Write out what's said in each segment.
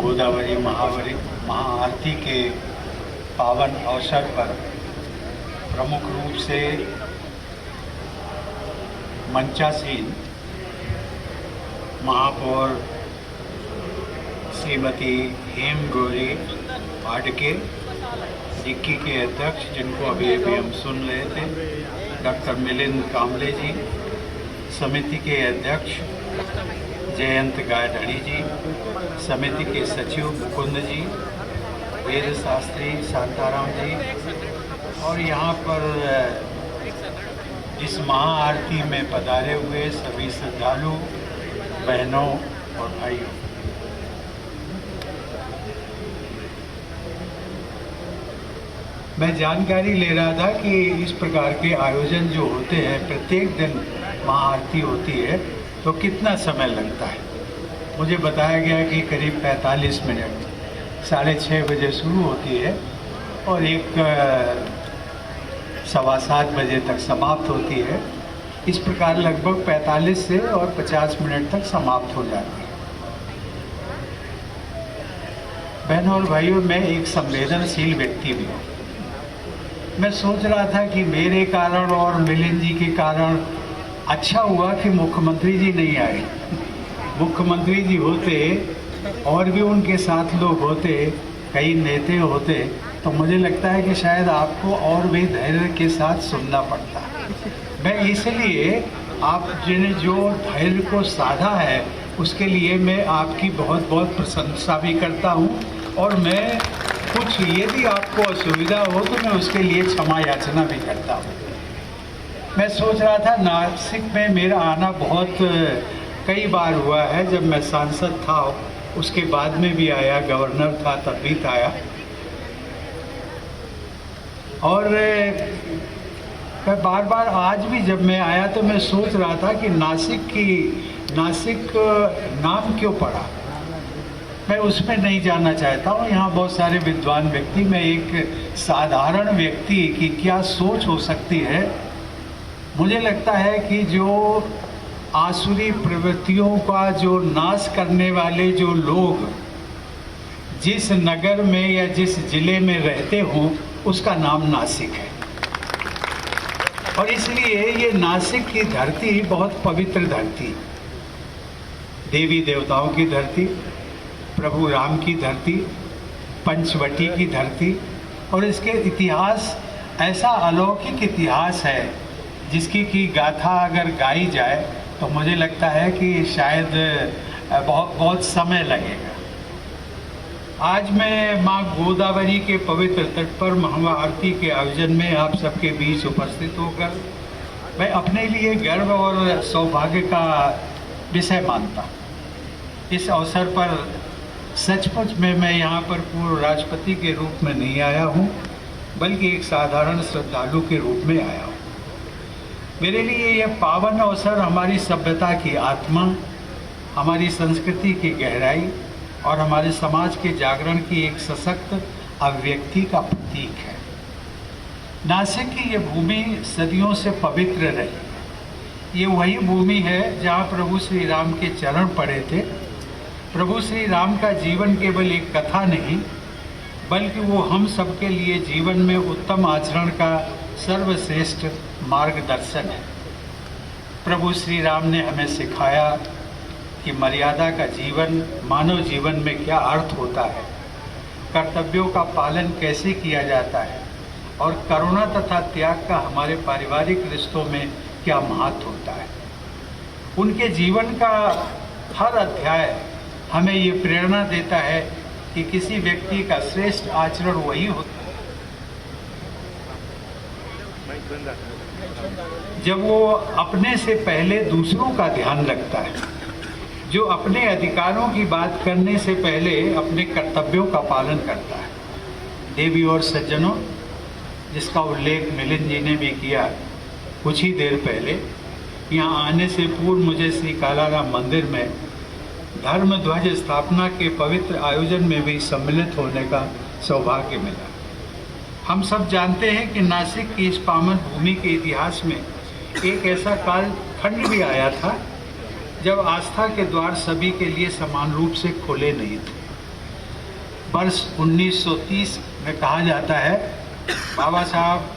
गोदावरी महाआरती के पावन अवसर पर प्रमुख रूप से मंचासीन महापौर श्रीमती हेम गौरी वाडके, इक्की के अध्यक्ष जिनको अभी हम सुन रहे थे डॉक्टर मिलिंद कांबले जी, समिति के अध्यक्ष जयंत गायधड़ी जी, समिति के सचिव मुकुंद जी, वेद शास्त्री शांताराम जी और यहाँ पर इस महाआरती में पधारे हुए सभी श्रद्धालु बहनों और भाइयों, मैं जानकारी ले रहा था कि इस प्रकार के आयोजन जो होते हैं, प्रत्येक दिन महाआरती होती है तो कितना समय लगता है। मुझे बताया गया कि करीब 45 मिनट, 6:30 बजे शुरू होती है और 7:15 बजे तक समाप्त होती है। इस प्रकार लगभग 45 से और 50 मिनट तक समाप्त हो जाती है। बहनों और भाइयों, मैं एक संवेदनशील व्यक्ति भी हूँ। मैं सोच रहा था कि मेरे कारण और मिलिंद जी के कारण अच्छा हुआ कि मुख्यमंत्री जी नहीं आए। मुख्यमंत्री जी होते और भी उनके साथ लोग होते, कई नेता होते, तो मुझे लगता है कि शायद आपको और भी धैर्य के साथ सुनना पड़ता। मैं इसलिए आपने जो धैर्य को साधा है उसके लिए मैं आपकी बहुत बहुत प्रशंसा भी करता हूँ और मैं कुछ यदि आपको असुविधा हो तो मैं उसके लिए क्षमा याचना भी करता हूँ। मैं सोच रहा था नासिक में मेरा आना बहुत कई बार हुआ है। जब मैं सांसद था उसके बाद में भी आया, गवर्नर था तब भी आया और मैं बार बार आज भी जब मैं आया तो मैं सोच रहा था कि नासिक नाम क्यों पड़ा। मैं उसमें नहीं जाना चाहता हूँ। यहाँ बहुत सारे विद्वान व्यक्ति, मैं एक साधारण व्यक्ति की क्या सोच हो सकती है। मुझे लगता है कि जो आसुरी प्रवृत्तियों का जो नाश करने वाले जो लोग जिस नगर में या जिस जिले में रहते हों उसका नाम नासिक है और इसलिए ये नासिक की धरती बहुत पवित्र धरती, देवी देवताओं की धरती, प्रभु राम की धरती, पंचवटी की धरती और इसके इतिहास ऐसा अलौकिक इतिहास है जिसकी की गाथा अगर गाई जाए तो मुझे लगता है कि शायद बहुत समय लगेगा। आज मैं माँ गोदावरी के पवित्र तट पर महाआरती के आयोजन में आप सबके बीच उपस्थित होकर मैं अपने लिए गर्व और सौभाग्य का विषय मानता। इस अवसर पर सचमुच में मैं यहाँ पर पूर्व राष्ट्रपति के रूप में नहीं आया हूँ बल्कि एक साधारण श्रद्धालु के रूप में आया हूँ। मेरे लिए यह पावन अवसर हमारी सभ्यता की आत्मा, हमारी संस्कृति की गहराई और हमारे समाज के जागरण की एक सशक्त अभिव्यक्ति का प्रतीक है। नासिक की ये भूमि सदियों से पवित्र रही। ये वही भूमि है जहाँ प्रभु श्री राम के चरण पड़े थे। प्रभु श्री राम का जीवन केवल एक कथा नहीं बल्कि वो हम सबके लिए जीवन में उत्तम आचरण का सर्वश्रेष्ठ मार्गदर्शन है। प्रभु श्री राम ने हमें सिखाया कि मर्यादा का जीवन, मानव जीवन में क्या अर्थ होता है, कर्तव्यों का पालन कैसे किया जाता है और करुणा तथा त्याग का हमारे पारिवारिक रिश्तों में क्या महत्व होता है। उनके जीवन का हर अध्याय हमें ये प्रेरणा देता है कि किसी व्यक्ति का श्रेष्ठ आचरण वही होता है जब वो अपने से पहले दूसरों का ध्यान रखता है, जो अपने अधिकारों की बात करने से पहले अपने कर्तव्यों का पालन करता है। देवी और सज्जनों, जिसका उल्लेख मिलिंद जी ने भी किया कुछ ही देर पहले, यहाँ आने से पूर्व मुझे श्री कालाराम मंदिर में धर्म ध्वज स्थापना के पवित्र आयोजन में भी सम्मिलित होने का सौभाग्य मिला। हम सब जानते हैं कि नासिक की इस पावन भूमि के इतिहास में एक ऐसा कालखंड भी आया था जब आस्था के द्वार सभी के लिए समान रूप से खोले नहीं थे। वर्ष 1930 में कहा जाता है बाबा साहब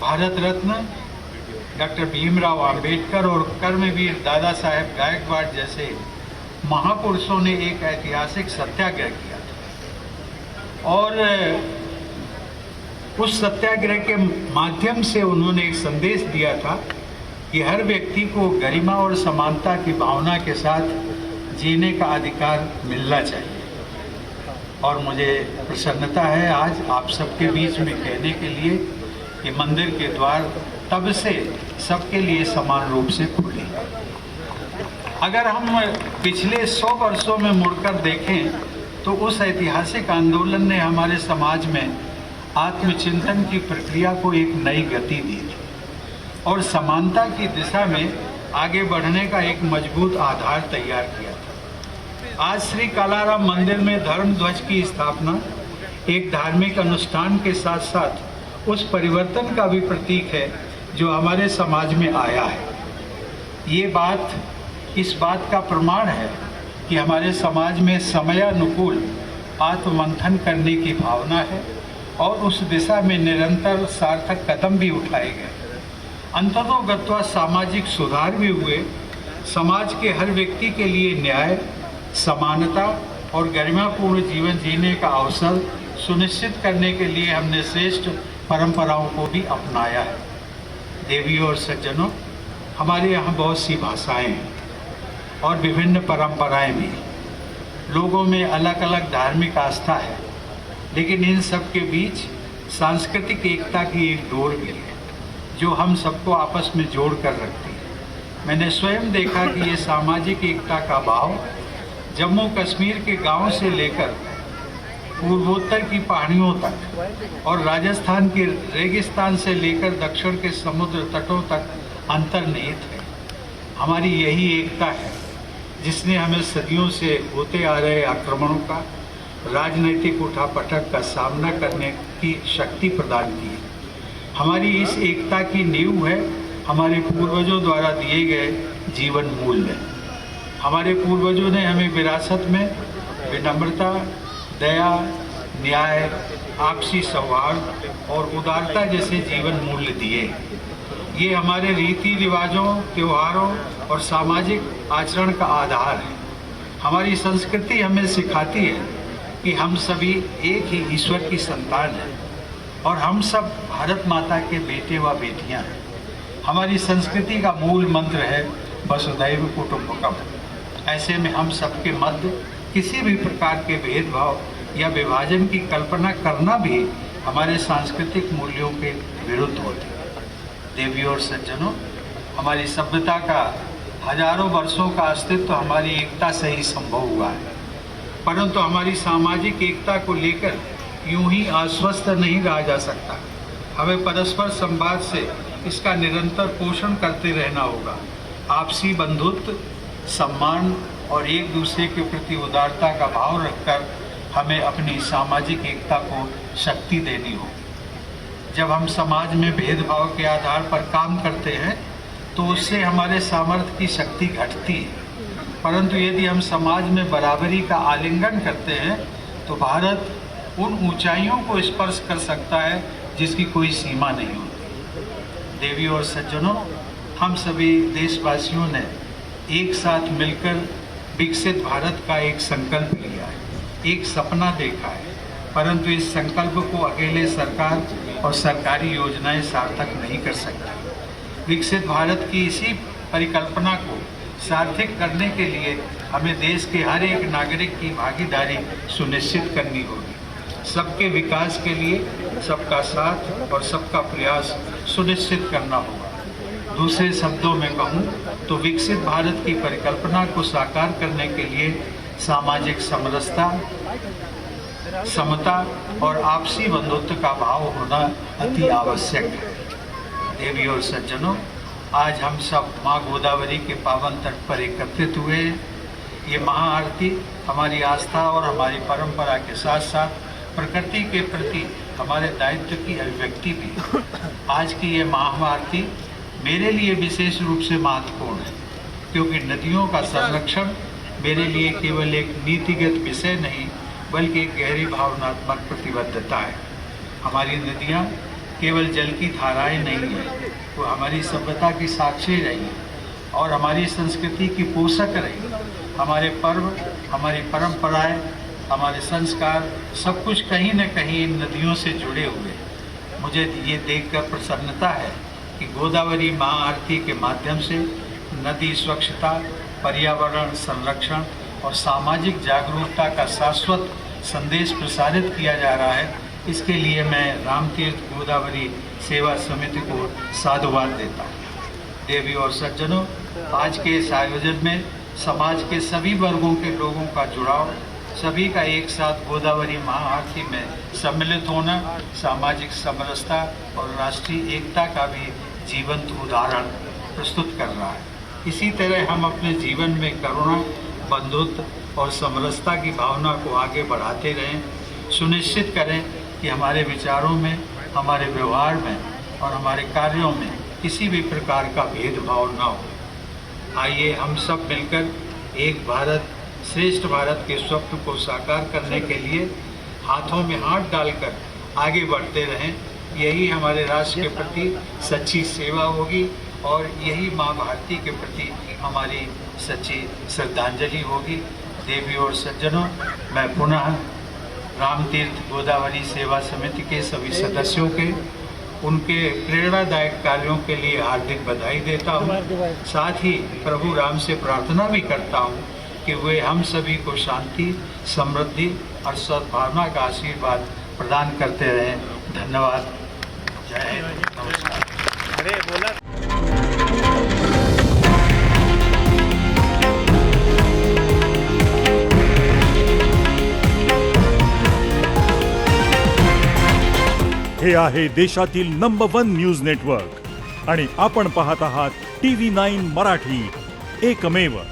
भारत रत्न डॉक्टर भीमराव अंबेडकर और कर्मवीर दादा साहेब गायकवाड़ जैसे महापुरुषों ने एक ऐतिहासिक सत्याग्रह किया था और उस सत्याग्रह के माध्यम से उन्होंने एक संदेश दिया था कि हर व्यक्ति को गरिमा और समानता की भावना के साथ जीने का अधिकार मिलना चाहिए। और मुझे प्रसन्नता है आज आप सबके बीच में कहने के लिए कि मंदिर के द्वार तब से सबके लिए समान रूप से खुले। अगर हम पिछले 100 वर्षों में मुड़कर देखें तो उस ऐतिहासिक आंदोलन ने हमारे समाज में आत्मचिंतन की प्रक्रिया को एक नई गति दी थी और समानता की दिशा में आगे बढ़ने का एक मजबूत आधार तैयार किया था। आज श्री कालाराम मंदिर में धर्म ध्वज की स्थापना एक धार्मिक अनुष्ठान के साथ साथ उस परिवर्तन का भी प्रतीक है जो हमारे समाज में आया है। ये बात इस बात का प्रमाण है कि हमारे समाज में समयानुकूल आत्ममंथन करने की भावना है और उस दिशा में निरंतर सार्थक कदम भी उठाए गए। अंततोगत्वा सामाजिक सुधार भी हुए। समाज के हर व्यक्ति के लिए न्याय, समानता और गरिमापूर्ण जीवन जीने का अवसर सुनिश्चित करने के लिए हमने श्रेष्ठ परंपराओं को भी अपनाया है। देवियों और सज्जनों, हमारे यहाँ बहुत सी भाषाएं हैं और विभिन्न परंपराएं भी। लोगों में अलग अलग धार्मिक आस्था है, लेकिन इन सब के बीच सांस्कृतिक एकता की एक डोर भी है जो हम सबको आपस में जोड़ कर रखती है। मैंने स्वयं देखा कि ये सामाजिक एकता का भाव जम्मू कश्मीर के गांव से लेकर पूर्वोत्तर की पहाड़ियों तक और राजस्थान के रेगिस्तान से लेकर दक्षिण के समुद्र तटों तक अंतर्निहित है। हमारी यही एकता है जिसने हमें सदियों से होते आ रहे आक्रमणों का, राजनीतिक उठापटक का सामना करने की शक्ति प्रदान की है। हमारी इस एकता की नींव है हमारे पूर्वजों द्वारा दिए गए जीवन मूल्य। हमारे पूर्वजों ने हमें विरासत में विनम्रता, दया, न्याय, आपसी सौहार्द और उदारता जैसे जीवन मूल्य दिए। ये हमारे रीति रिवाजों, त्योहारों और सामाजिक आचरण का आधार है। हमारी संस्कृति हमें सिखाती है कि हम सभी एक ही ईश्वर की संतान हैं और हम सब भारत माता के बेटे व बेटियां हैं। हमारी संस्कृति का मूल मंत्र है वसुधैव कुटुंबकम। ऐसे में हम सबके मध्य किसी भी प्रकार के भेदभाव या विभाजन की कल्पना करना भी हमारे सांस्कृतिक मूल्यों के विरुद्ध होती है। देवियों और सज्जनों, हमारी सभ्यता का हजारों वर्षों का अस्तित्व हमारी एकता से ही संभव हुआ है, परंतु हमारी सामाजिक एकता को लेकर यूं ही आश्वस्त नहीं रहा जा सकता। हमें परस्पर संवाद से इसका निरंतर पोषण करते रहना होगा। आपसी बंधुत्व, सम्मान और एक दूसरे के प्रति उदारता का भाव रखकर हमें अपनी सामाजिक एकता को शक्ति देनी होगी। जब हम समाज में भेदभाव के आधार पर काम करते हैं तो उससे हमारे सामर्थ्य की शक्ति घटती है, परंतु यदि हम समाज में बराबरी का आलिंगन करते हैं तो भारत उन ऊंचाइयों को स्पर्श कर सकता है जिसकी कोई सीमा नहीं होती। देवियों और सज्जनों, हम सभी देशवासियों ने एक साथ मिलकर विकसित भारत का एक संकल्प लिया है, एक सपना देखा है, परंतु इस संकल्प को अकेले सरकार और सरकारी योजनाएं सार्थक नहीं कर सकती। विकसित भारत की इसी परिकल्पना को सार्थक करने के लिए हमें देश के हर एक नागरिक की भागीदारी सुनिश्चित करनी होगी। सबके विकास के लिए सबका साथ और सबका प्रयास सुनिश्चित करना होगा। दूसरे शब्दों में कहूँ तो विकसित भारत की परिकल्पना को साकार करने के लिए सामाजिक समरसता, समता और आपसी बंधुत्व का भाव होना अति आवश्यक है। देवियों और सज्जनों, आज हम सब माँ गोदावरी के पावन तट पर एकत्रित हुए हैं। ये महाआरती हमारी आस्था और हमारी परंपरा के साथ साथ प्रकृति के प्रति हमारे दायित्व की अभिव्यक्ति भी है। आज की ये महाआरती मेरे लिए विशेष रूप से महत्वपूर्ण है, क्योंकि नदियों का संरक्षण मेरे लिए केवल एक नीतिगत विषय नहीं बल्कि एक गहरी भावनात्मक प्रतिबद्धता है। हमारी नदियाँ केवल जल की धाराएं नहीं हैं, वो हमारी सभ्यता की साक्षी रही और हमारी संस्कृति की पोषक रही। हमारे पर्व, हमारी परंपराएं, हमारे संस्कार, सब कुछ कहीं न कहीं इन नदियों से जुड़े हुए। मुझे ये देखकर प्रसन्नता है कि गोदावरी महाआरती के माध्यम से नदी स्वच्छता, पर्यावरण संरक्षण और सामाजिक जागरूकता का शाश्वत संदेश प्रसारित किया जा रहा है। इसके लिए मैं रामतीर्थ गोदावरी सेवा समिति को साधुवाद देता हूँ। देवी और सज्जनों, आज के इस आयोजन में समाज के सभी वर्गों के लोगों का जुड़ाव, सभी का एक साथ गोदावरी महाआरती में सम्मिलित होना सामाजिक समरसता और राष्ट्रीय एकता का भी जीवंत उदाहरण प्रस्तुत कर रहा है। इसी तरह हम अपने जीवन में करुणा, बंधुत्व और समरसता की भावना को आगे बढ़ाते रहें। सुनिश्चित करें कि हमारे विचारों में, हमारे व्यवहार में और हमारे कार्यों में किसी भी प्रकार का भेदभाव न हो। आइए हम सब मिलकर एक भारत श्रेष्ठ भारत के स्वप्न को साकार करने के लिए हाथों में हाथ डालकर आगे बढ़ते रहें। यही हमारे राष्ट्र के प्रति सच्ची सेवा होगी और यही माँ भारती के प्रति हमारी सच्ची श्रद्धांजलि होगी। देवी और सज्जनों, मैं पुनः रामतीर्थ गोदावरी सेवा समिति के सभी सदस्यों के उनके प्रेरणादायक कार्यों के लिए हार्दिक बधाई देता हूँ। साथ ही प्रभु राम से प्रार्थना भी करता हूँ कि वे हम सभी को शांति, समृद्धि और सद्भावना का आशीर्वाद प्रदान करते रहें। धन्यवाद। जय हिंद। नमस्कार। अरे बोला। हे आहे देशातील नंबर 1 न्यूज नेटवर्क आणि आपण पाहत आहात TV9 मराठी, एकमेव।